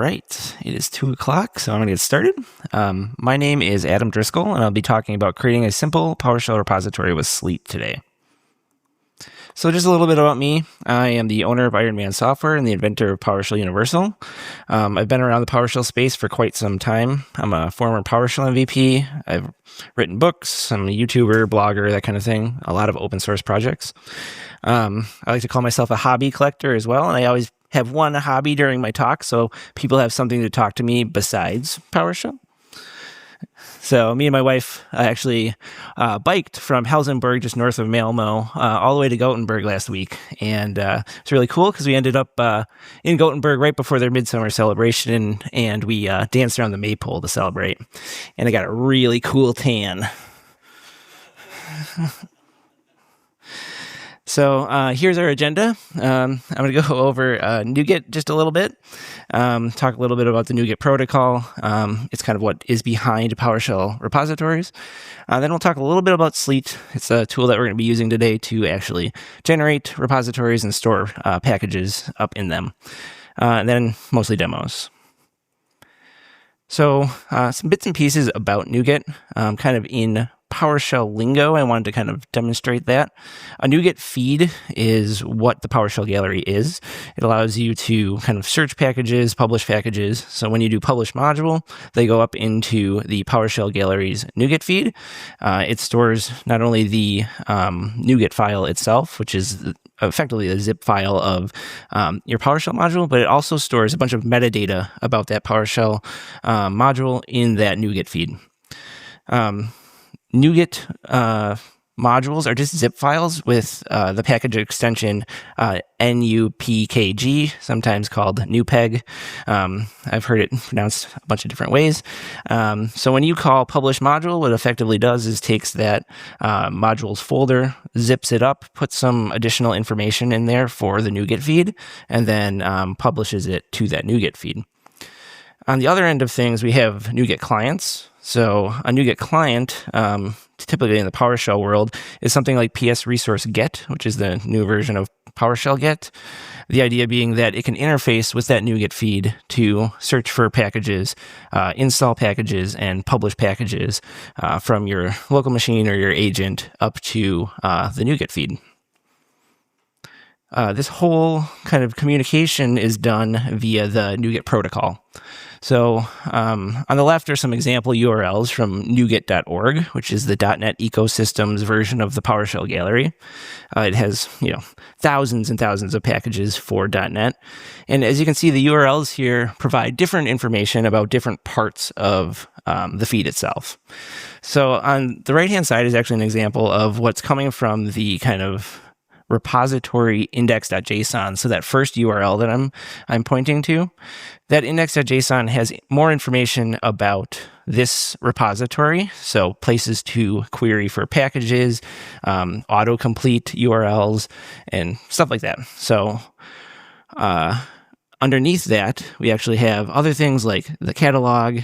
right, it is 2 o'clock, so I'm going to get started. My name is Adam Driscoll, and I'll be talking about creating a simple PowerShell repository with Sleet today. So just a little bit about me. I am the owner of IronMan Software and the inventor of PowerShell Universal. I've been around the PowerShell space for quite some time. I'm a former PowerShell MVP. I've written books. I'm a YouTuber, blogger, that kind of thing. A lot of open source projects. I like to call myself a hobby collector as well, and I always have one hobby during my talk, so people have something to talk to me besides PowerShell. So me and my wife actually biked from Helsingborg, just north of Malmö, all the way to Gothenburg last week. And it's really cool because we ended up in Gothenburg right before their midsummer celebration, and we danced around the maypole to celebrate. And I got a really cool tan. So here's our agenda. I'm going to go over NuGet just a little bit, talk a little bit about the NuGet protocol. It's kind of what is behind PowerShell repositories. Then we'll talk a little bit about Sleet. It's a tool that we're going to be using today to actually generate repositories and store packages up in them. And then mostly demos. So some bits and pieces about NuGet, kind of in PowerShell lingo. I wanted to kind of demonstrate that. A NuGet feed is what the PowerShell gallery is. It allows you to kind of search packages, publish packages. So when you do publish module, they go up into the PowerShell gallery's NuGet feed. It stores not only the NuGet file itself, which is effectively the zip file of your PowerShell module, but it also stores a bunch of metadata about that PowerShell module in that NuGet feed. NuGet modules are just zip files with the package extension NUPKG, sometimes called NuPeg. I've heard it pronounced a bunch of different ways. So when you call publish module, what it effectively does is takes that modules folder, zips it up, puts some additional information in there for the NuGet feed, and then publishes it to that NuGet feed. On the other end of things, we have NuGet clients. So a NuGet client, typically in the PowerShell world, is something like PS Resource Get, which is the new version of PowerShell Get. The idea being that it can interface with that NuGet feed to search for packages, install packages, and publish packages from your local machine or your agent up to the NuGet feed. This whole kind of communication is done via the NuGet protocol. So on the left are some example URLs from NuGet.org, which is the .NET ecosystem's version of the PowerShell gallery. It has, thousands and thousands of packages for .NET. And as you can see, the URLs here provide different information about different parts of the feed itself. So on the right-hand side is actually an example of what's coming from the kind of repository index.json. So that first URL that I'm pointing to, that index.json has more information about this repository. So places to query for packages, autocomplete URLs, and stuff like that. So underneath that, we actually have other things like the catalog,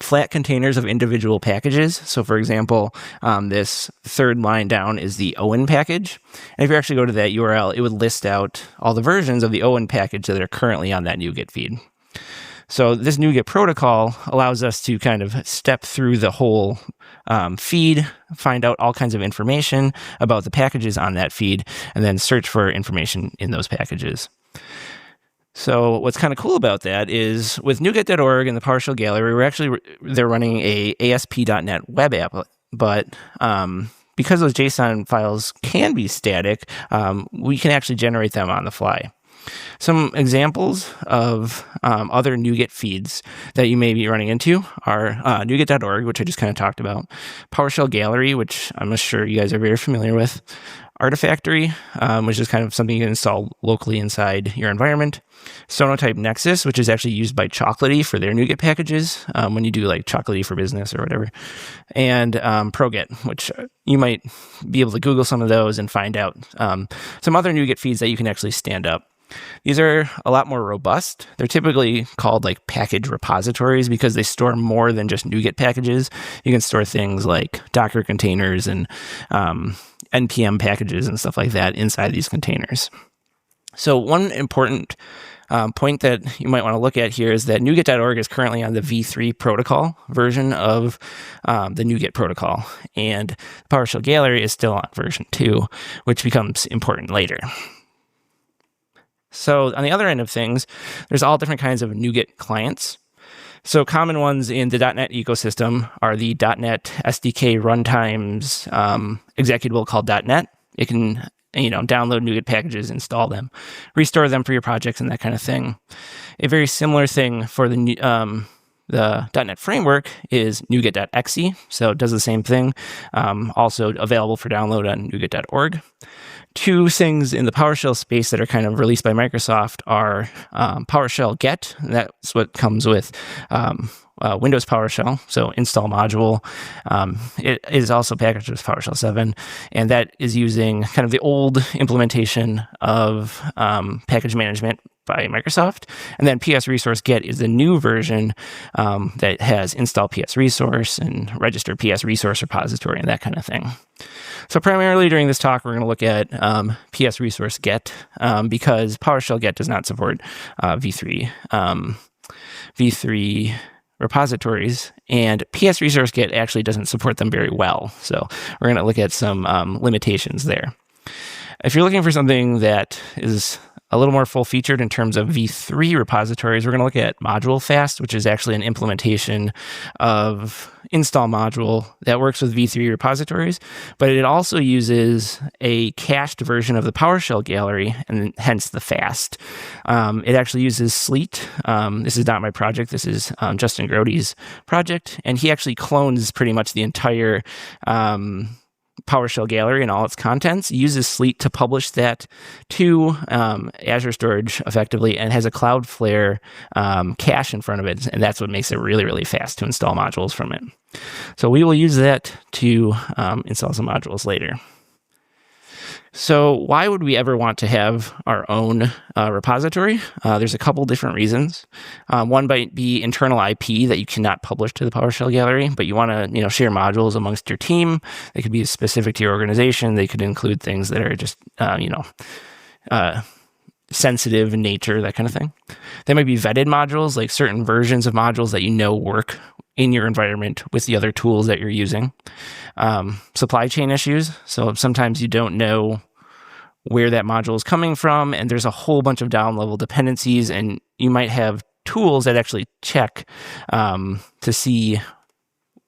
flat containers of individual packages. So for example, this third line down is the Owen package. And if you actually go to that URL, it would list out all the versions of the Owen package that are currently on that NuGet feed. So this NuGet protocol allows us to kind of step through the whole feed, find out all kinds of information about the packages on that feed, and then search for information in those packages. So what's kind of cool about that is with NuGet.org and the PowerShell gallery, they're running a ASP.NET web app, but because those JSON files can be static, we can actually generate them on the fly. Some examples of other NuGet feeds that you may be running into are NuGet.org, which I just kind of talked about, PowerShell Gallery, which I'm sure you guys are very familiar with, Artifactory, which is kind of something you can install locally inside your environment, Sonotype Nexus, which is actually used by Chocolatey for their NuGet packages when you do like Chocolatey for Business or whatever, and ProGet, which you might be able to Google some of those and find out some other NuGet feeds that you can actually stand up. These are a lot more robust. They're typically called like package repositories because they store more than just NuGet packages. You can store things like Docker containers and NPM packages and stuff like that inside these containers. So one important point that you might want to look at here is that NuGet.org is currently on the v3 protocol version of the NuGet protocol, and the PowerShell Gallery is still on version 2, which becomes important later. So on the other end of things, there's all different kinds of NuGet clients. So common ones in the .NET ecosystem are the .NET SDK runtimes executable called .NET. It can download NuGet packages, install them, restore them for your projects, and that kind of thing. A very similar thing for the .NET framework is NuGet.exe, so it does the same thing. Also available for download on NuGet.org. Two things in the PowerShell space that are kind of released by Microsoft are PowerShell Get. That's what comes with Windows PowerShell, so install module. It is also packaged with PowerShell 7, and that is using kind of the old implementation of package management by Microsoft. And then PS Resource Get is the new version that has install PS Resource and register PS Resource repository and that kind of thing. So primarily during this talk, we're going to look at PS Resource Get because PowerShell Get does not support v3 repositories, and PS Resource Get actually doesn't support them very well. So we're going to look at some limitations there. If you're looking for something that is a little more full-featured in terms of v3 repositories, we're going to look at Module Fast, which is actually an implementation of install module that works with v3 repositories, but it also uses a cached version of the PowerShell Gallery, and hence the fast. It actually uses Sleet. This is not my project. This is Justin Grody's project, and he actually clones pretty much the entire PowerShell Gallery and all its contents, uses Sleet to publish that to Azure storage effectively, and has a Cloudflare cache in front of it, and that's what makes it really, really fast to install modules from it. So we will use that to install some modules later. So why would we ever want to have our own repository? There's a couple different reasons. One might be internal IP that you cannot publish to the PowerShell Gallery, but you want to share modules amongst your team. They could be specific to your organization. They could include things that are just sensitive in nature, that kind of thing. They might be vetted modules, like certain versions of modules that work in your environment with the other tools that you're using. Supply chain issues. So sometimes you don't know where that module is coming from, and there's a whole bunch of down-level dependencies, and you might have tools that actually check to see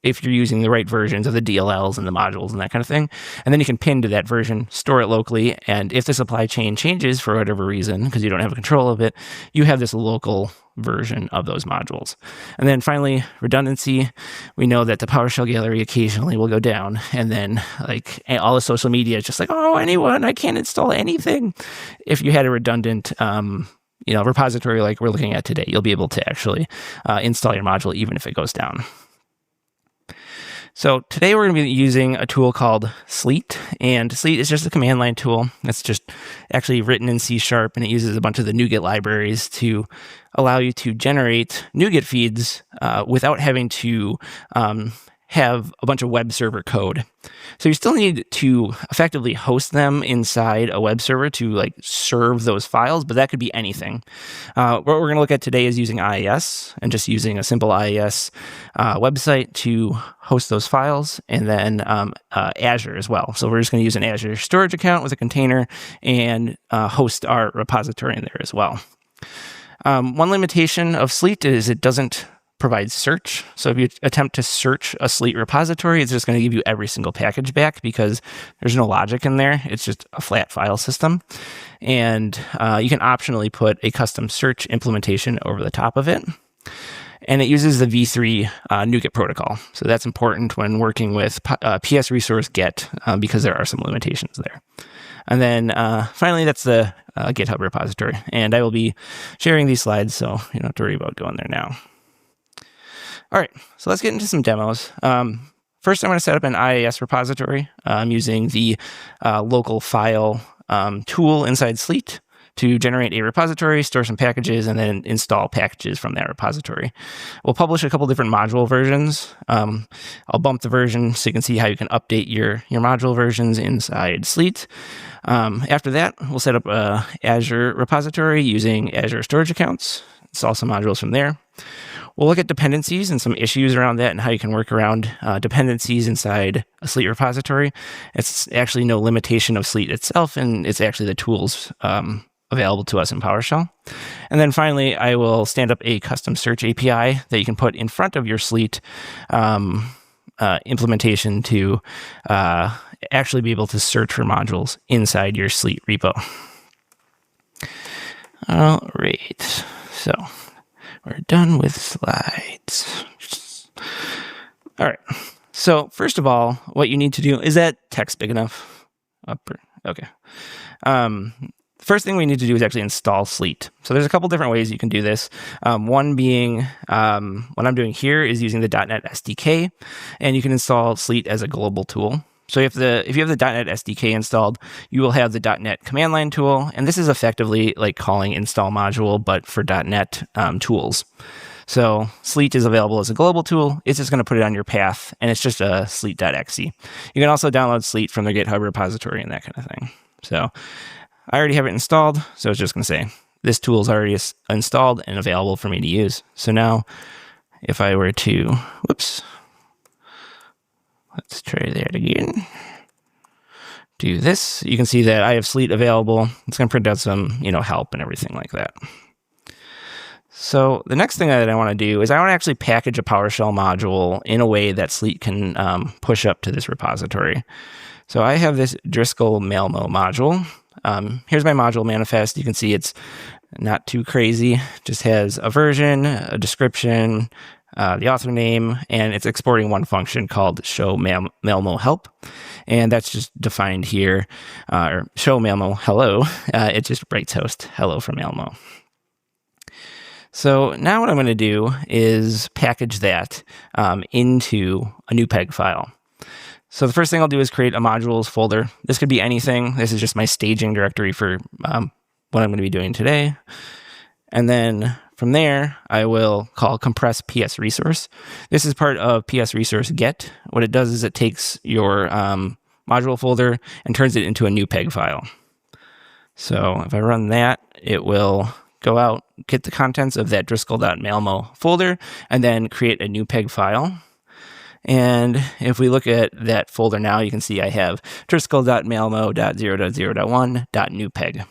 if you're using the right versions of the DLLs and the modules and that kind of thing. And then you can pin to that version, store it locally, and if the supply chain changes for whatever reason, because you don't have control of it, you have this local version of those modules. And then finally, redundancy. We know that the PowerShell Gallery occasionally will go down, and then like all the social media is just like, oh, I can't install anything. If you had a redundant repository like we're looking at today, you'll be able to actually install your module even if it goes down. So today we're going to be using a tool called Sleet, and Sleet is just a command line tool that's just actually written in C#, and it uses a bunch of the NuGet libraries to allow you to generate NuGet feeds without having to have a bunch of web server code. So you still need to effectively host them inside a web server to serve those files, but that could be anything. What we're going to look at today is using IIS and just using a simple IIS website to host those files, and then Azure as well. So we're just going to use an Azure storage account with a container and host our repository in there as well. One limitation of Sleet is it doesn't provide search. So if you attempt to search a Sleet repository, it's just going to give you every single package back because there's no logic in there. It's just a flat file system. And you can optionally put a custom search implementation over the top of it. And it uses the v3 NuGet protocol. So that's important when working with PS Resource Get because there are some limitations there. And then finally, that's the GitHub repository. And I will be sharing these slides, so you don't have to worry about going there now. All right, so let's get into some demos. First, I'm going to set up an IIS repository. I'm using the local file tool inside Sleet to generate a repository, store some packages, and then install packages from that repository. We'll publish a couple different module versions. I'll bump the version so you can see how you can update your module versions inside Sleet. After that, we'll set up a Azure repository using Azure storage accounts. Install some modules from there. We'll look at dependencies and some issues around that and how you can work around dependencies inside a Sleet repository. It's actually no limitation of Sleet itself, and it's actually the tools available to us in PowerShell. And then finally, I will stand up a custom search API that you can put in front of your Sleet implementation to actually be able to search for modules inside your Sleet repo. All right, so we're done with slides. All right. So first of all, what you need to do, is that text big enough? Okay. First thing we need to do is actually install Sleet. So there's a couple different ways you can do this. One being, what I'm doing here is using the .NET SDK, and you can install Sleet as a global tool. So if you have the .NET SDK installed, you will have the .NET command line tool, and this is effectively like calling install module, but for .NET tools. So Sleet is available as a global tool. It's just going to put it on your path, and it's just a sleet.exe. You can also download Sleet from their GitHub repository and that kind of thing. So I already have it installed, so it's just going to say, this tool is already installed and available for me to use. So now if I were to, whoops, let's try that again. Do this. You can see that I have Sleet available. It's going to print out some, help and everything like that. So the next thing that I want to do is I want to actually package a PowerShell module in a way that Sleet can push up to this repository. So I have this Driscoll Malmö module. Here's my module manifest. You can see it's not too crazy. Just has a version, a description, the author name, and it's exporting one function called show Malmö help. And that's just defined here, or show Malmö hello. It just writes host hello from Malmö. So now what I'm going to do is package that into a NuPeg file. So the first thing I'll do is create a modules folder. This could be anything. This is just my staging directory for what I'm going to be doing today. And then from there, I will call compress PS resource. This is part of PS resource get. What it does is it takes your module folder and turns it into a NuPeg file. So if I run that, it will go out, get the contents of that Driscoll.malmo folder, and then create a NuPeg file. And if we look at that folder now, you can see I have Driscoll.malmo.0.0.1.NuPeg.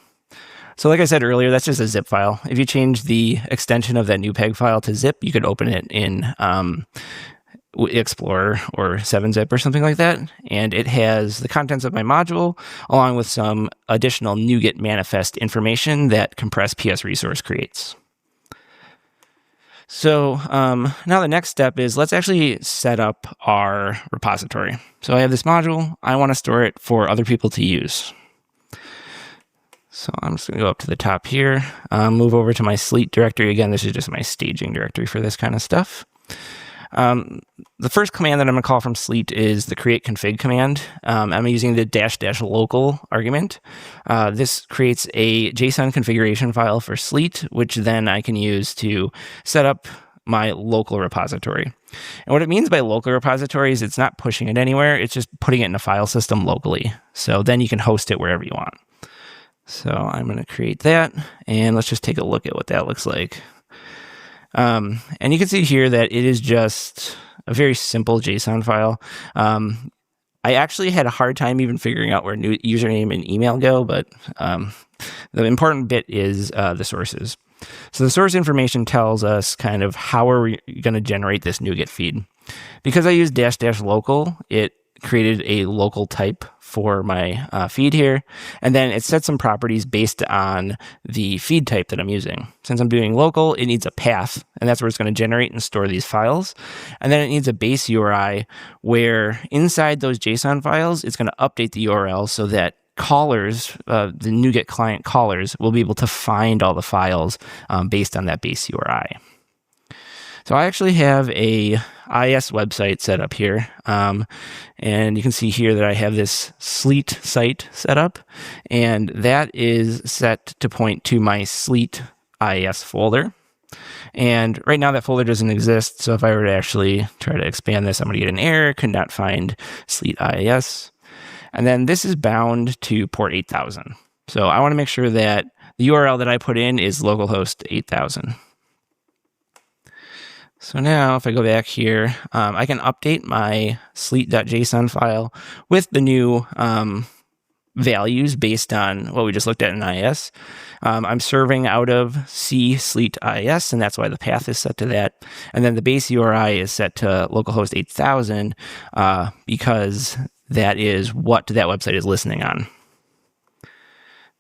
So like I said earlier, that's just a zip file. If you change the extension of that NuPeg file to zip, you could open it in Explorer or 7-zip or something like that. And it has the contents of my module along with some additional NuGet manifest information that compress PS resource creates. So now the next step is let's actually set up our repository. So I have this module. I want to store it for other people to use. So I'm just going to go up to the top here, move over to my Sleet directory. Again, this is just my staging directory for this kind of stuff. The first command that I'm going to call from Sleet is the create config command. I'm using the --local argument. This creates a JSON configuration file for Sleet, which then I can use to set up my local repository. And what it means by local repository is it's not pushing it anywhere. It's just putting it in a file system locally. So then you can host it wherever you want. So I'm going to create that, and let's just take a look at what that looks like. And you can see here that it is just a very simple JSON file. I actually had a hard time even figuring out where username and email go, but the important bit is the sources. So the source information tells us kind of how are we going to generate this NuGet feed. Because I used --local, it created a local type for my feed here, and then it sets some properties based on the feed type that I'm using. Since I'm doing local, it needs a path, and that's where it's going to generate and store these files. And then it needs a base URI where inside those JSON files, it's going to update the URL so that callers, the NuGet client callers, will be able to find all the files based on that base URI. So I actually have a IIS website set up here. And you can see here that I have this Sleet site set up, and that is set to point to my Sleet IIS folder. And right now that folder doesn't exist. So if I were to actually try to expand this, I'm going to get an error, could not find Sleet IIS. And then this is bound to port 8000. So I want to make sure that the URL that I put in is localhost 8000. So now if I go back here, I can update my sleet.json file with the new values based on what we just looked at in IIS. I'm serving out of C Sleet IIS, and that's why the path is set to that. And then the base URI is set to localhost 8000 because that is what that website is listening on.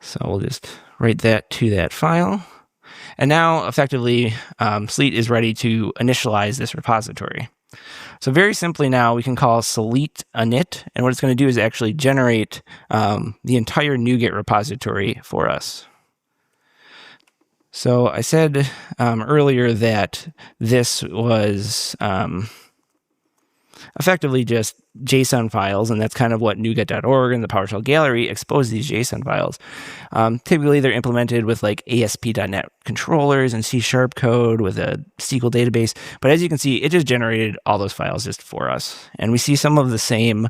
So we'll just write that to that file. And now, effectively, Sleet is ready to initialize this repository. So very simply now, we can call Sleet init, and what it's going to do is actually generate the entire NuGet repository for us. So I said earlier that this was effectively just JSON files, and that's kind of what NuGet.org and the PowerShell gallery expose these JSON files. Typically, they're implemented with like ASP.NET controllers and C# code with a SQL database. But as you can see, it just generated all those files just for us. And we see some of the same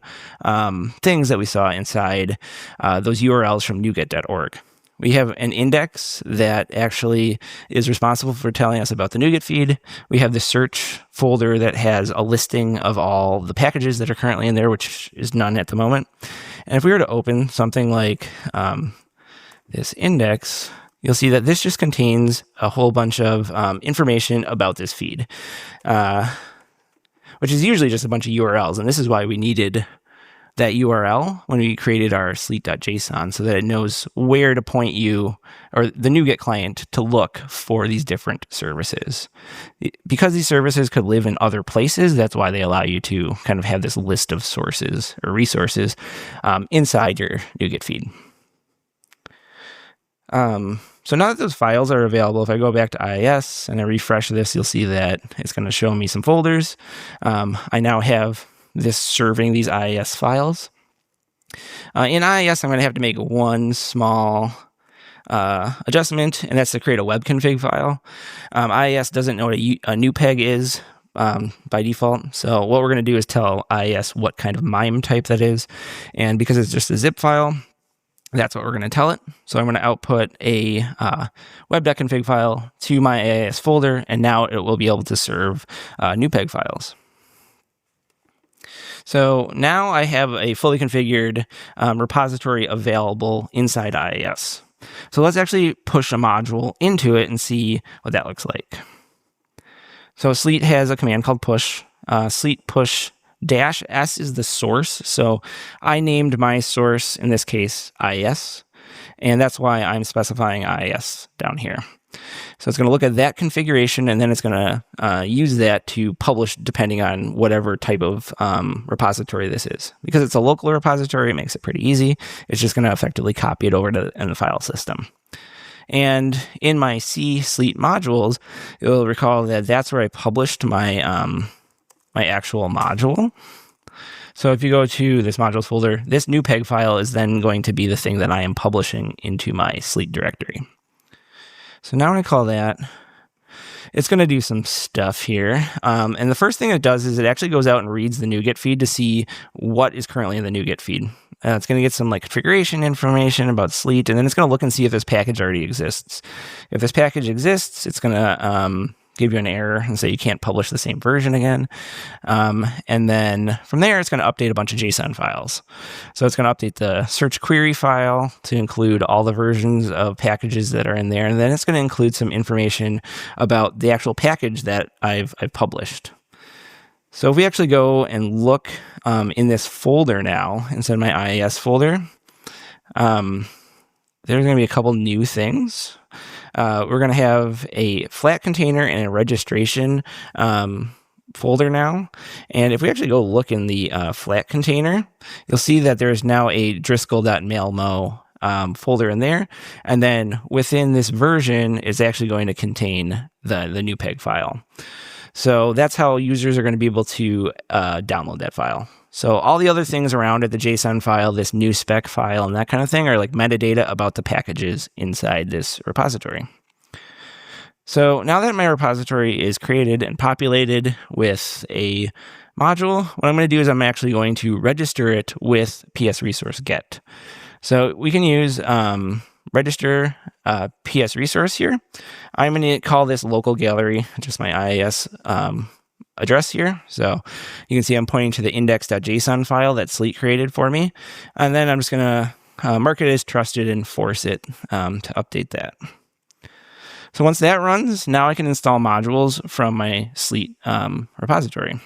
things that we saw inside those URLs from NuGet.org. We have an index that actually is responsible for telling us about the NuGet feed. We have the search folder that has a listing of all the packages that are currently in there, which is none at the moment. And if we were to open something like this index, you'll see that this just contains a whole bunch of information about this feed, which is usually just a bunch of URLs. And this is why we needed that URL when we created our sleet.json, so that it knows where to point you, or the NuGet client, to look for these different services. Because these services could live in other places, that's why they allow you to kind of have this list of sources or resources inside your NuGet feed. So now that those files are available, if I go back to IIS and I refresh this, you'll see that it's going to show me some folders. I now have this serving these IIS files. In IIS, I'm going to have to make one small adjustment, and that's to create a web config file. IIS doesn't know what a NuPeg is by default, so what we're going to do is tell IIS what kind of MIME type that is, and because it's just a zip file, that's what we're going to tell it. So I'm going to output a web.config file to my IIS folder, and now it will be able to serve NuPeg files. So now I have a fully configured repository available inside IIS. So let's actually push a module into it and see what that looks like. So Sleet has a command called push. Sleet push -s is the source. So I named my source, in this case, IIS, and that's why I'm specifying IIS down here. So it's going to look at that configuration, and then it's going to use that to publish depending on whatever type of repository this is. Because it's a local repository, it makes it pretty easy. It's just going to effectively copy it over to the file system. And in my C Sleet modules, you'll recall that that's where I published my my actual module. So if you go to this modules folder, this NuPeg file is then going to be the thing that I am publishing into my Sleet directory. So now when I call that, it's going to do some stuff here. And the first thing it does is it actually goes out and reads the NuGet feed to see what is currently in the NuGet feed. It's going to get some like configuration information about Sleet, and then it's going to look and see if this package already exists. If this package exists, it's going to give you an error and say you can't publish the same version again. And then from there, it's going to update a bunch of JSON files. So it's going to update the search query file to include all the versions of packages that are in there. And then it's going to include some information about the actual package that I've published. So if we actually go and look in this folder now, instead of my IIS folder, there's going to be a couple new things. We're going to have a flat container and a registration folder now. And if we actually go look in the flat container, you'll see that there's now a Driscoll.malmo folder in there. And then within this version is actually going to contain the NuPeg file. So that's how users are going to be able to download that file. So all the other things around it, the JSON file, this new spec file, and that kind of thing are like metadata about the packages inside this repository. So now that my repository is created and populated with a module, what I'm going to do is I'm actually going to register it with PS resource get. So we can use register PS resource here. I'm going to call this local gallery, just my IIS address here. So you can see I'm pointing to the index.json file that Sleet created for me. And then I'm just going to mark it as trusted and force it to update that. So once that runs, now I can install modules from my Sleet repository.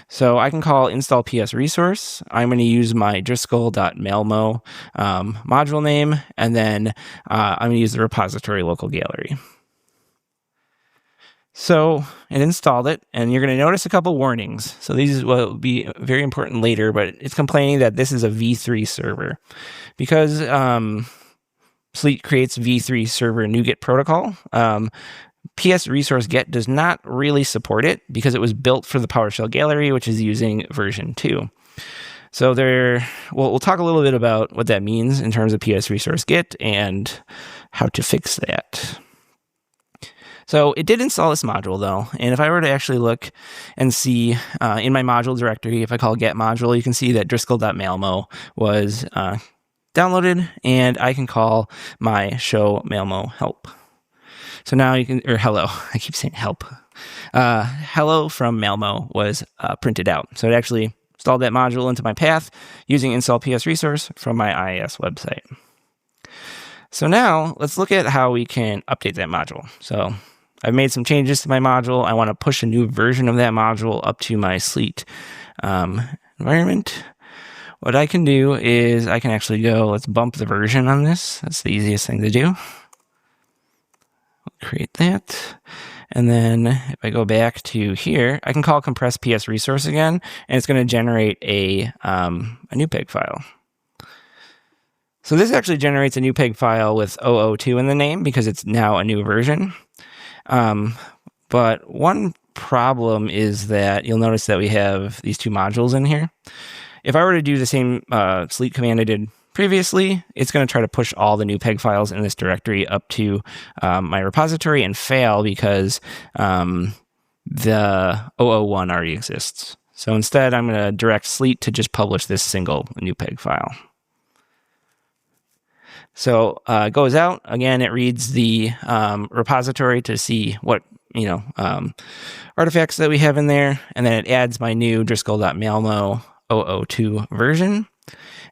So I can call install PS resource. I'm going to use my Driscoll.malmo module name, and then I'm going to use the repository local gallery. So it installed it, and you're going to notice a couple warnings. So these will be very important later, but it's complaining that this is a v3 server. Because Sleet creates v3 server NuGet protocol, PS resource get does not really support it because it was built for the PowerShell gallery, which is using version 2. So we'll talk a little bit about what that means in terms of PS resource get and how to fix that. So it did install this module though, and if I were to actually look and see in my module directory, if I call get module, you can see that Driscoll.malmo was downloaded, and I can call my show malmo help. So now you can, or hello, I keep saying help. Hello from Malmö was printed out. So it actually installed that module into my path using install PS resource from my IIS website. So now let's look at how we can update that module. So I've made some changes to my module. I want to push a new version of that module up to my Sleet environment. What I can do is I can actually go, let's bump the version on this. That's the easiest thing to do. Create that. And then if I go back to here, I can call compress PS resource again, and it's going to generate a new peg file. So this actually generates a new peg file with 002 in the name because it's now a new version. But one problem is that you'll notice that we have these two modules in here. If I were to do the same Sleet command I did previously, it's going to try to push all the new peg files in this directory up to my repository and fail because the 001 already exists. So instead, I'm going to direct Sleet to just publish this single new peg file. So it goes out. Again, it reads the repository to see what artifacts that we have in there, and then it adds my new Driscoll.malmo 002 version.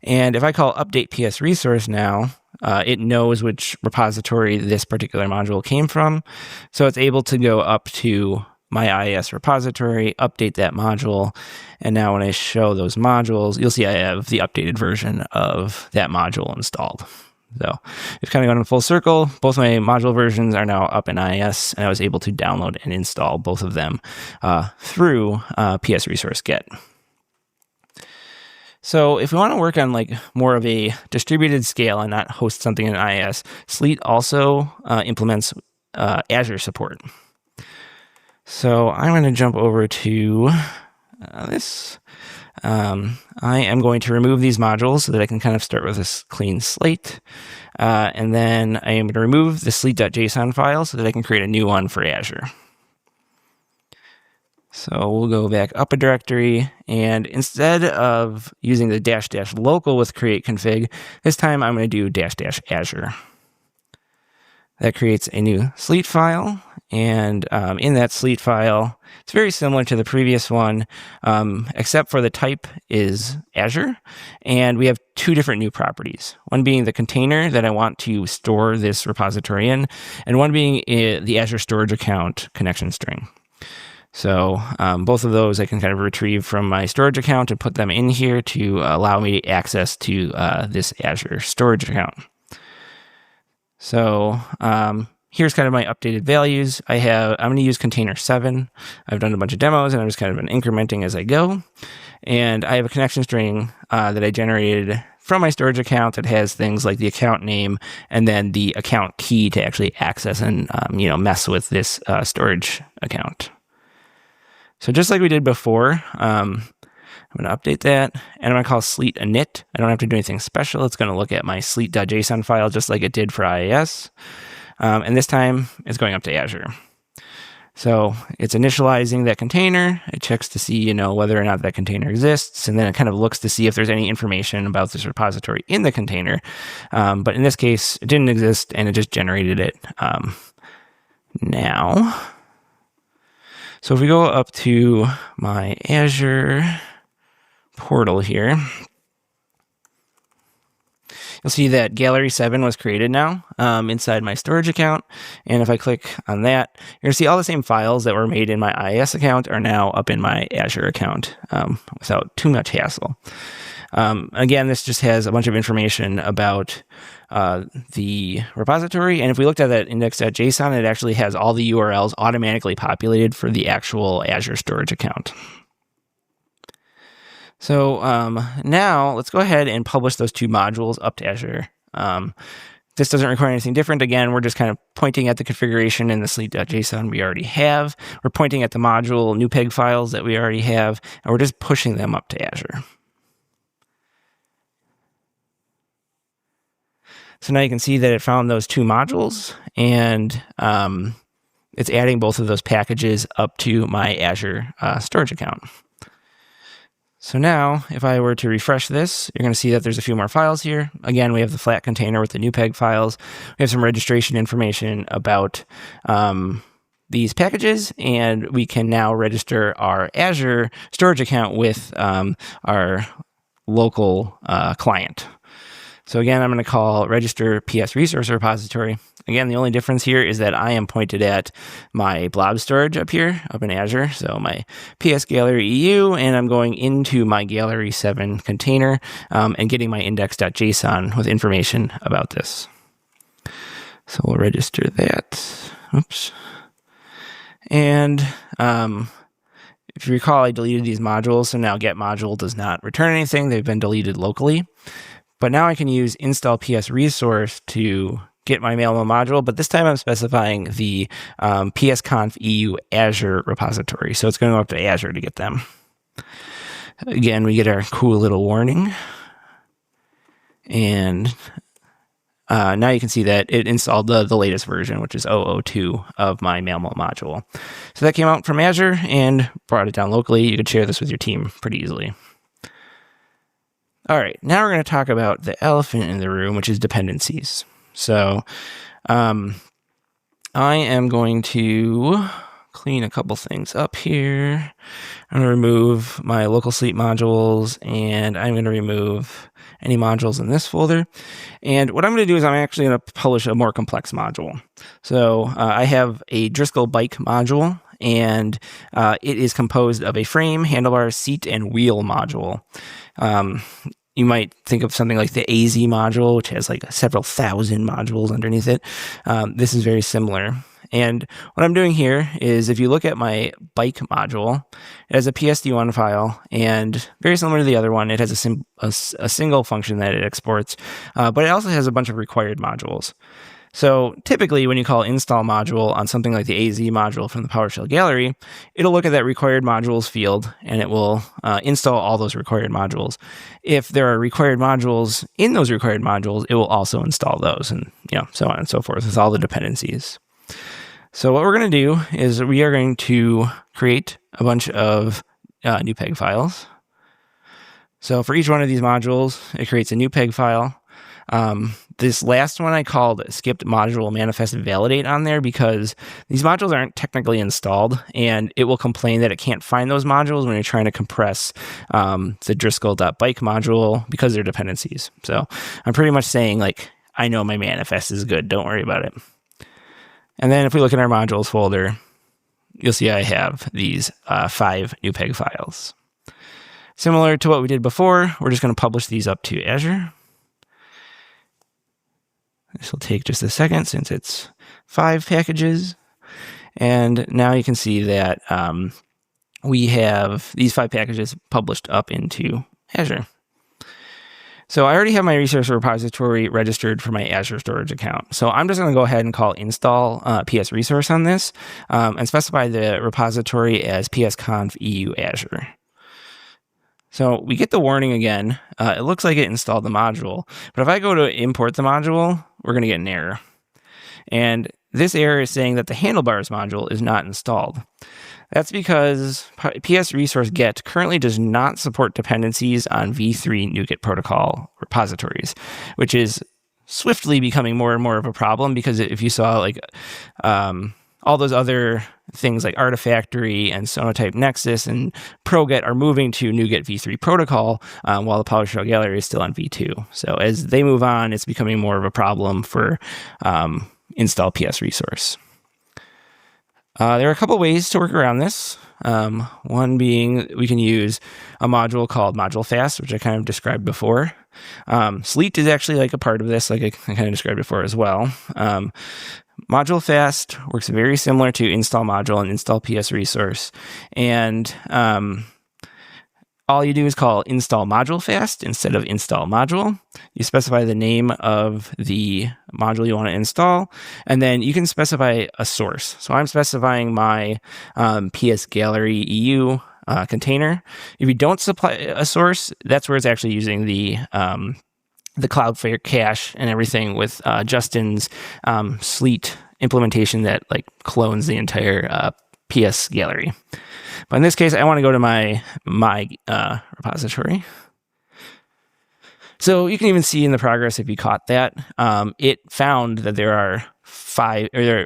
And if I call update PS resource now, it knows which repository this particular module came from. So it's able to go up to my IIS repository, update that module. And now when I show those modules, you'll see I have the updated version of that module installed. So it's kind of gone in full circle. Both my module versions are now up in IIS, and I was able to download and install both of them through PS resource get. So if we want to work on like more of a distributed scale and not host something in IIS, Sleet also implements Azure support. So I'm going to jump over to this. I am going to remove these modules so that I can kind of start with this clean slate. And then I am going to remove the sleet.json file so that I can create a new one for Azure. So we'll go back up a directory, and instead of using the -- local with create config, this time I'm going to do -- Azure. That creates a new Sleet file, and in that Sleet file, it's very similar to the previous one, except for the type is Azure, and we have two different new properties. One being the container that I want to store this repository in, and one being the Azure storage account connection string. So both of those I can kind of retrieve from my storage account and put them in here to allow me access to this Azure storage account. So here's kind of my updated values. I'm going to use container 7. I've done a bunch of demos, and I'm just kind of been incrementing as I go. And I have a connection string that I generated from my storage account that has things like the account name and then the account key to actually access and mess with this storage account. So just like we did before, I'm going to update that, and I'm going to call Sleet init. I don't have to do anything special. It's going to look at my sleet.json file just like it did for IIS. And this time it's going up to Azure. So it's initializing that container. It checks to see, whether or not that container exists, and then it kind of looks to see if there's any information about this repository in the container. But in this case, it didn't exist, and it just generated it now. So if we go up to my Azure portal here, you'll see that Gallery 7 was created now inside my storage account. And if I click on that, you're going to see all the same files that were made in my IIS account are now up in my Azure account without too much hassle. Again, this just has a bunch of information about the repository. And if we looked at that index.json, it actually has all the URLs automatically populated for the actual Azure storage account. So now let's go ahead and publish those two modules up to Azure. This doesn't require anything different. Again, we're just kind of pointing at the configuration in the sleet.json we already have. We're pointing at the module NuPeg files that we already have, and we're just pushing them up to Azure. So now you can see that it found those two modules, and it's adding both of those packages up to my Azure storage account. So now, if I were to refresh this, you're going to see that there's a few more files here. Again, we have the flat container with the NuPeg files. We have some registration information about these packages, and we can now register our Azure storage account with our local client. So again, I'm going to call register PS resource repository. Again, the only difference here is that I am pointed at my blob storage up here, up in Azure. So my PS Gallery EU, and I'm going into my Gallery 7 container and getting my index.json with information about this. So we'll register that. Oops. And if you recall, I deleted these modules. So now get module does not return anything. They've been deleted locally. But now I can use install PS resource to get my Malmö module, but this time I'm specifying the PSConfEU Azure repository. So it's going to go up to Azure to get them. Again, we get our cool little warning. And now you can see that it installed the latest version, which is 0.02 of my Malmö module. So that came out from Azure and brought it down locally. You could share this with your team pretty easily. All right, now we're going to talk about the elephant in the room, which is dependencies. So I am going to clean a couple things up here. I'm going to remove my local Sleet modules, and I'm going to remove any modules in this folder. And what I'm going to do is I'm actually going to publish a more complex module. So I have a Driscoll bike module, and it is composed of a frame, handlebar, seat, and wheel module. You might think of something like the AZ module, which has like several thousand modules underneath it. This is very similar. And what I'm doing here is if you look at my bike module, it has a PSD1 file, and very similar to the other one, it has a single function that it exports, but it also has a bunch of required modules. So typically when you call install module on something like the AZ module from the PowerShell gallery, it'll look at that required modules field and it will install all those required modules. If there are required modules in those required modules, it will also install those, and so on and so forth with all the dependencies. So what we're going to do is we are going to create a bunch of NuPeg files. So for each one of these modules, it creates a NuPeg file. This last one I called skipped module manifest validate on there because these modules aren't technically installed, and it will complain that it can't find those modules when you're trying to compress the Driscoll.bike module because they're dependencies. So I'm pretty much saying, like, I know my manifest is good. Don't worry about it. And then if we look in our modules folder, you'll see I have these 5 NuPeg files. Similar to what we did before, we're just going to publish these up to Azure. This will take just a second since it's 5 packages. And now you can see that we have these 5 packages published up into Azure. So I already have my resource repository registered for my Azure storage account. So I'm just going to go ahead and call install PS resource on this and specify the repository as PSConfEU Azure. So we get the warning again. It looks like it installed the module, but if I go to import the module, we're going to get an error. And this error is saying that the handlebars module is not installed. That's because PS resource get currently does not support dependencies on v3 NuGet protocol repositories, which is swiftly becoming more and more of a problem, because if you saw like all those other things like Artifactory and Sonatype Nexus and ProGet are moving to NuGet v3 protocol, while the PowerShell gallery is still on v2. So as they move on, it's becoming more of a problem for install PS resource. There are a couple ways to work around this. One being we can use a module called ModuleFast, which I kind of described before. Sleet is actually like a part of this, like I kind of described before as well. ModuleFast works very similar to install module and install PS resource. And all you do is call install ModuleFast instead of install module. You specify the name of the module you want to install, and then you can specify a source. So I'm specifying my PS Gallery EU container. If you don't supply a source, that's where it's actually using the Cloudflare cache and everything with Justin's Sleet implementation that like clones the entire PS Gallery. But in this case, I want to go to my repository. So you can even see in the progress, if you caught that, it found that there are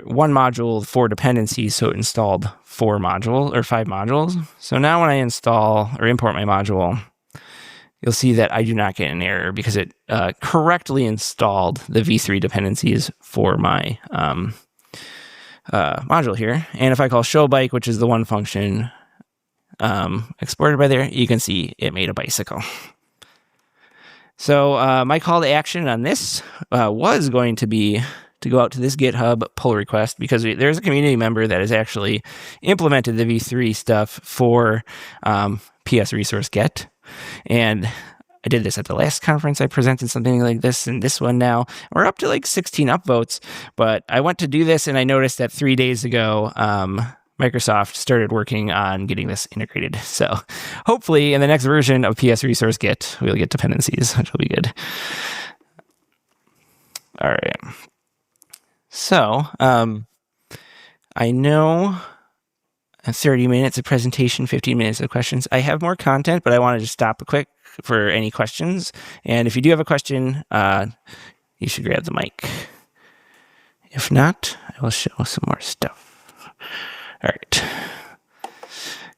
one module, 4 dependencies, so it installed 5 modules. So now when I install or import my module, you'll see that I do not get an error because it correctly installed the v3 dependencies for my module here. And if I call show bike, which is the one function exported by there, you can see it made a bicycle. So my call to action on this was going to be to go out to this GitHub pull request, because there's a community member that has actually implemented the v3 stuff for PS resource get. And I did this at the last conference. I presented something like this, and this one now we're up to like 16 upvotes. But I went to do this and I noticed that 3 days ago, Microsoft started working on getting this integrated. So hopefully in the next version of PS resource get, we'll get dependencies, which will be good. All right. So I know 30 minutes of presentation, 15 minutes of questions. I have more content, but I want to just stop quick for any questions. And if you do have a question, you should grab the mic. If not, I will show some more stuff. All right.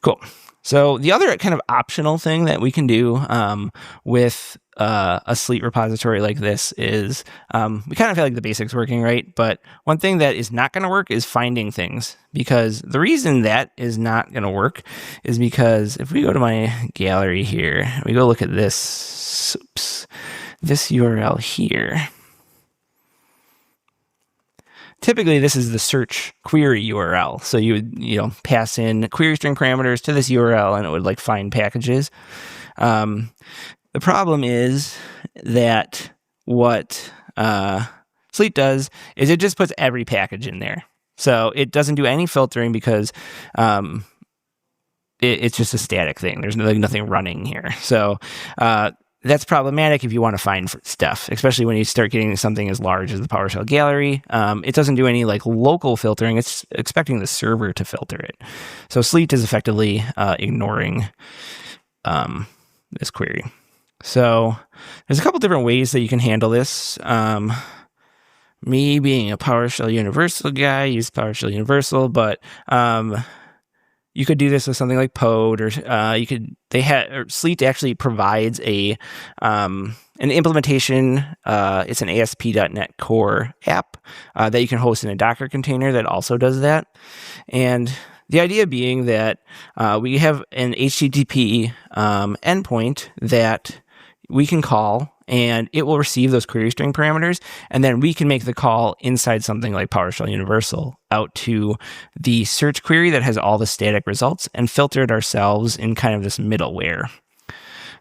Cool. So the other kind of optional thing that we can do with a Sleet repository like this is we kind of feel like the basics working, right? But one thing that is not going to work is finding things, because the reason that is not going to work is because if we go to my gallery here, we go look at this, this URL here. Typically, this is the search query URL. So you would, pass in query string parameters to this URL, and it would like find packages. The problem is that what Sleet does is it just puts every package in there. So it doesn't do any filtering because it's just a static thing. There's nothing running here. So that's problematic if you want to find stuff, especially when you start getting something as large as the PowerShell gallery. It doesn't do any like local filtering. It's expecting the server to filter it. So Sleet is effectively ignoring this query. So there's a couple different ways that you can handle this. Me being a PowerShell Universal guy, use PowerShell Universal, but you could do this with something like Pod, or Sleet actually provides an implementation. It's an ASP.NET Core app that you can host in a Docker container that also does that. And the idea being that we have an HTTP endpoint that we can call, and it will receive those query string parameters, and then we can make the call inside something like PowerShell Universal out to the search query that has all the static results and filter it ourselves in kind of this middleware.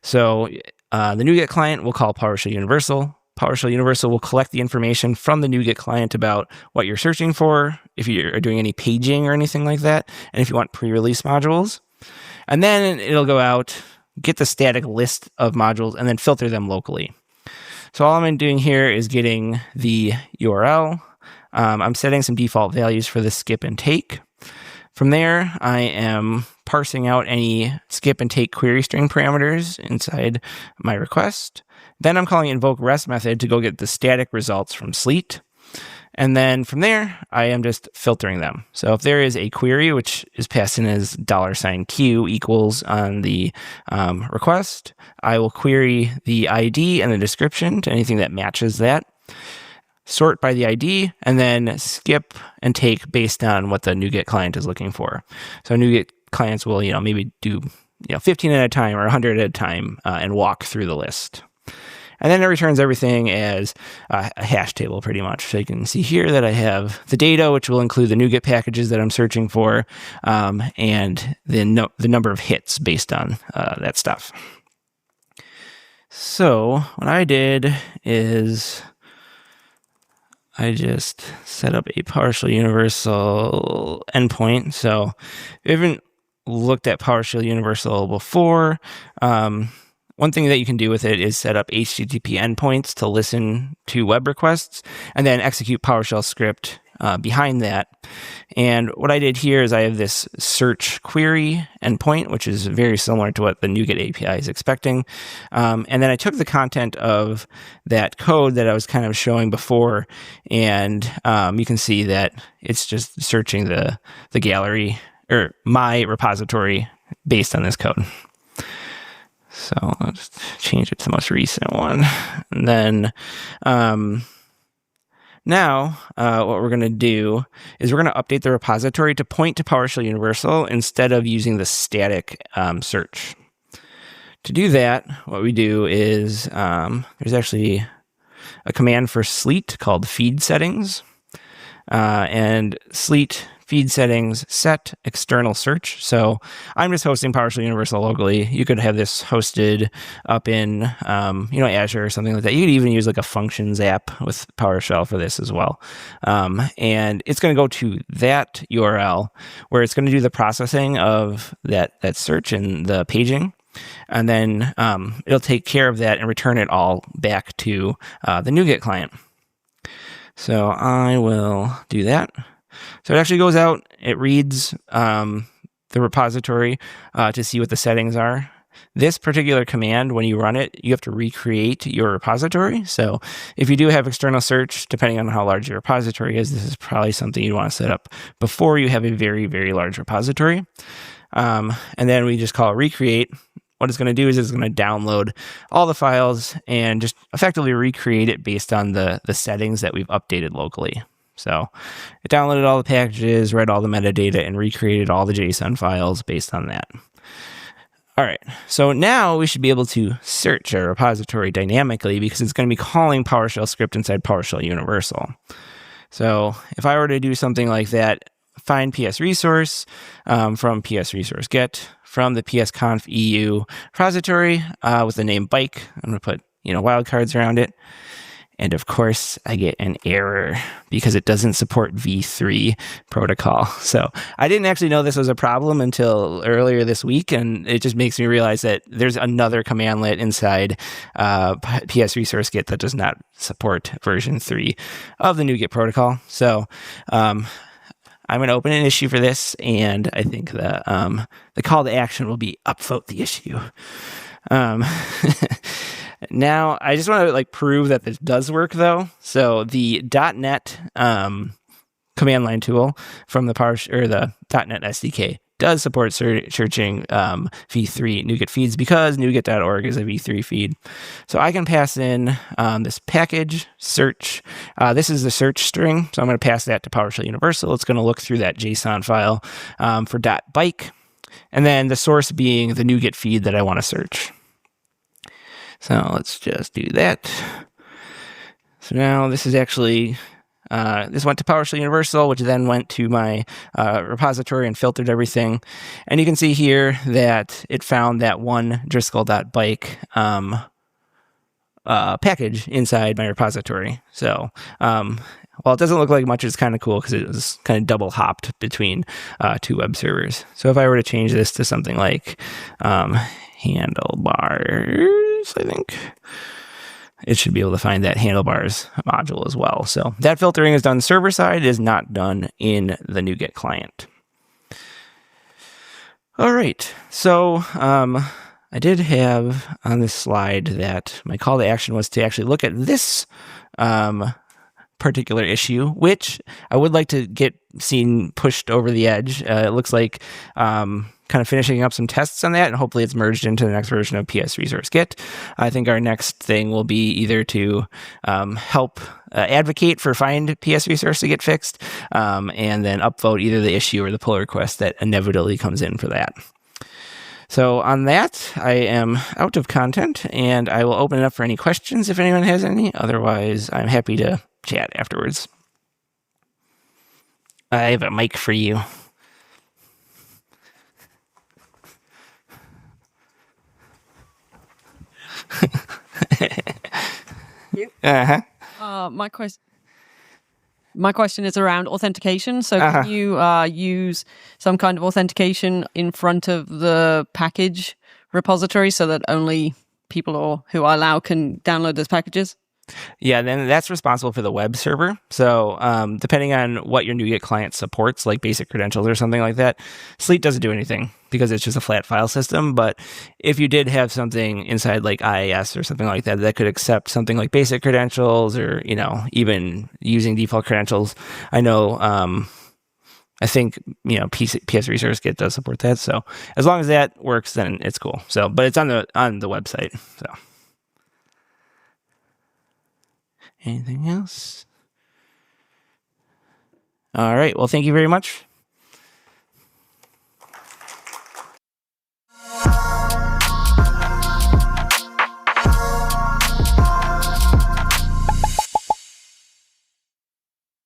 So the NuGet client will call PowerShell Universal. PowerShell Universal will collect the information from the NuGet client about what you're searching for, if you're doing any paging or anything like that, and if you want pre-release modules. And then it'll go out, get the static list of modules, and then filter them locally. So all I'm doing here is getting the URL. I'm setting some default values for the skip and take. From there, I am parsing out any skip and take query string parameters inside my request. Then I'm calling invoke rest method to go get the static results from Sleet. And then from there, I am just filtering them. So if there is a query, which is passed in as $Q equals on the request, I will query the ID and the description to anything that matches that, sort by the ID, and then skip and take based on what the NuGet client is looking for. So NuGet clients will, maybe do 15 at a time or 100 at a time and walk through the list. And then it returns everything as a hash table pretty much. So you can see here that I have the data, which will include the NuGet packages that I'm searching for, and the number of hits based on that stuff. So what I did is I just set up a PowerShell Universal endpoint. So if you haven't looked at PowerShell Universal before, one thing that you can do with it is set up HTTP endpoints to listen to web requests and then execute PowerShell script behind that. And what I did here is I have this search query endpoint, which is very similar to what the NuGet API is expecting. And then I took the content of that code that I was kind of showing before, and you can see that it's just searching the gallery or my repository based on this code. So I'll just change it to the most recent one. And then now what we're going to do is we're going to update the repository to point to PowerShell Universal instead of using the static search. To do that, what we do is there's actually a command for Sleet called feed settings. And Sleet feed settings set external search. So I'm just hosting PowerShell Universal locally. You could have this hosted up in Azure or something like that. You could even use like a functions app with PowerShell for this as well. And it's going to go to that URL where it's going to do the processing of that search and the paging. And then it'll take care of that and return it all back to the NuGet client. So I will do that. So it actually goes out, it reads the repository to see what the settings are. This particular command, when you run it, you have to recreate your repository. So if you do have external search, depending on how large your repository is, this is probably something you'd want to set up before you have a very, very large repository. And then we just call recreate. What it's going to do is it's going to download all the files and just effectively recreate it based on the settings that we've updated locally. So it downloaded all the packages, read all the metadata, and recreated all the JSON files based on that. All right, so now we should be able to search our repository dynamically because it's going to be calling PowerShell script inside PowerShell Universal. So if I were to do something like that, find PS resource from PS resource get from the PSConfEU repository with the name bike. I'm going to put wildcards around it. And of course, I get an error because it doesn't support v3 protocol. So I didn't actually know this was a problem until earlier this week, and it just makes me realize that there's another commandlet inside PS resource get that does not support version 3 of the NuGet protocol. So I'm going to open an issue for this, and I think the call to action will be upvote the issue. Now, I just want to prove that this does work, though. So the .NET command line tool from the the .NET SDK does support searching v3 NuGet feeds because NuGet.org is a v3 feed. So I can pass in this package search. This is the search string, so I'm going to pass that to PowerShell Universal. It's going to look through that JSON file for .bike, and then the source being the NuGet feed that I want to search. So let's just do that. So now this is actually, this went to PowerShell Universal, which then went to my repository and filtered everything. And you can see here that it found that one Driscoll.bike package inside my repository. So while it doesn't look like much, it's kind of cool because it was kind of double hopped between two web servers. So if I were to change this to something like handlebars, I think it should be able to find that handlebars module as well. So that filtering is done server side, is not done in the NuGet client. All right, so I did have on this slide that my call to action was to actually look at this particular issue, which I would like to get seen pushed over the edge. It looks like kind of finishing up some tests on that, and hopefully it's merged into the next version of PS Resource Git. I think our next thing will be either to help advocate for find PS Resource to get fixed, and then upvote either the issue or the pull request that inevitably comes in for that. So on that, I am out of content, and I will open it up for any questions if anyone has any. Otherwise, I'm happy to chat afterwards. I have a mic for you. My question is around authentication. So can you use some kind of authentication in front of the package repository so that only people who I allow can download those packages? Yeah, then that's responsible for the web server. So depending on what your NuGet client supports, like basic credentials or something like that, Sleet doesn't do anything because it's just a flat file system. But if you did have something inside like IIS or something like that that could accept something like basic credentials, or even using default credentials, I know I think PS Resource Git does support that. So as long as that works, then it's cool. So, but it's on the website. So. Anything else? All right. Well, thank you very much.